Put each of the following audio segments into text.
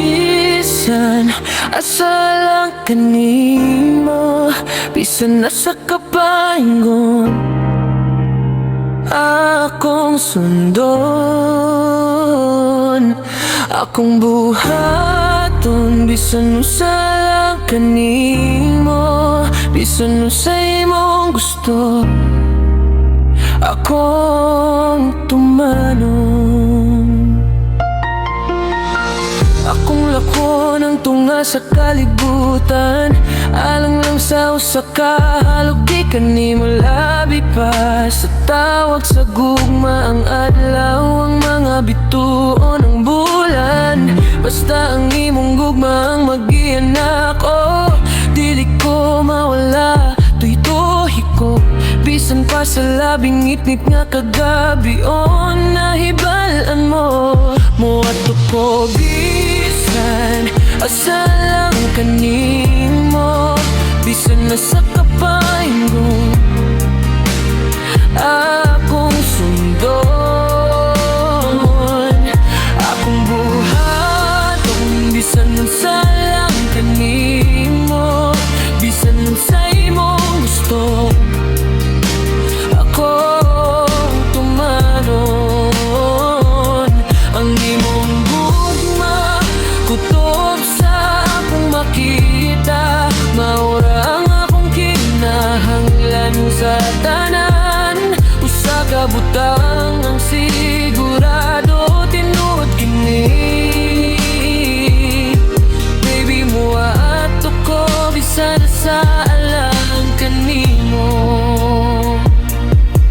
bisan asalang kanimo, bisan nasa kapahingon akong sundon, akong buhaton, bisan usalang kanimo, bisan usay mong gusto akong tumanon. Akong lako ng tunga sa kalibutan, alang lang sa usa ka halog, di kanimo labi pa. Sa tawag sa gugma ang adlaw, ang mga bituon ng bulan. Basta ang imong gugma ang mag-ianak, oh, dili ko mawala, tuy-tuhi ko. Bisan pa sa labing ngit-ngit nga kagabi, oh, nahibalaan mo. Muadto ko bisan asalang kanimo, bisan nasa kapahingon akong sundon, akong buhaton, bisan asalang kanimo, bisan sa imong gusto akong tumanon. Ang imong gugma kutob sa akong makita, maura ang akong kinahanglan sa tanan. Usa ka butang ang sigurado tinuod kini, baby mo ato ko bisan sa alang kanimo.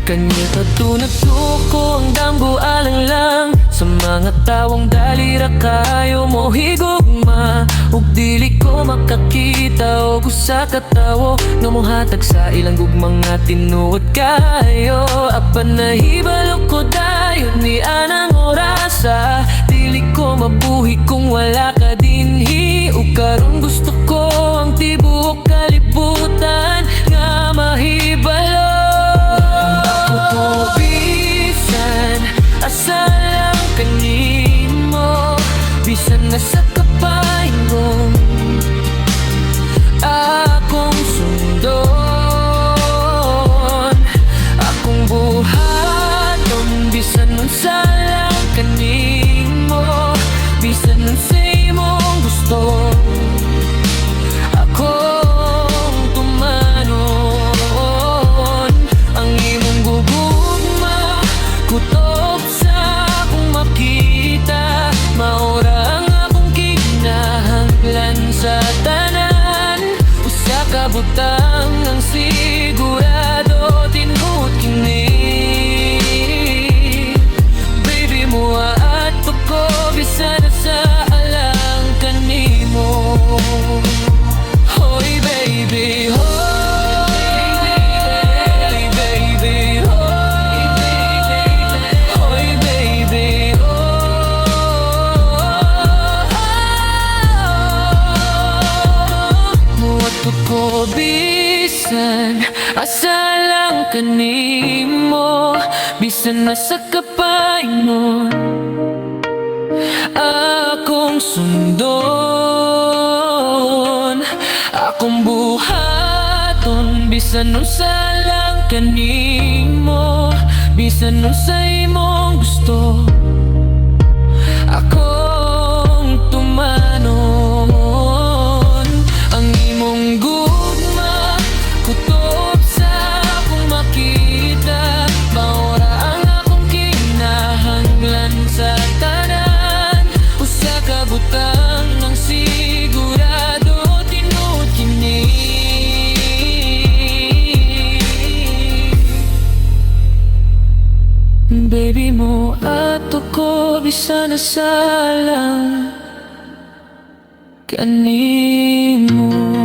Kanya katunag ko ang damgo alang lang sa mga tawong dalira kayo mo higugma, ug dili ko makakita og usa ka tawo nga mohatag sa ilang gugmang nga tinuod kayo. Apan nahibalo ko dayon ni anang orasa, dili ko mabuhi kung wala ka dinhi. Ug karon gusto ko ang tibuok kalibutan nga mahibalo. Ako bisan asalang kanimo, bisan nasa kapahingon akong sundon, akong buhaton, bisan unsa lang kanimo, bisan unsa imong gusto akong tumanon. Ang imong gugugma kutob sa akong makita, maura ang akong kinahanglan sa tanan. Usa ka butang ang sigurado tinuod kini, baby mo ato ko bisan sa alang kanimo. Hoy baby, hoy baby, hoy baby, muadto ko bisan asalang kanimo, bisan nasa kapahingon akong sundon, akong buhaton, bisan unsa lang kanimo, bisan unsa imong gusto akong tumanon. Ang imong gugma kutob sa akong makita, maura ang akong kinahanglan sa tanan. Usa ka butang ang sigurado tinuod kini, baby mo ato ko bisan sa alang kanimo.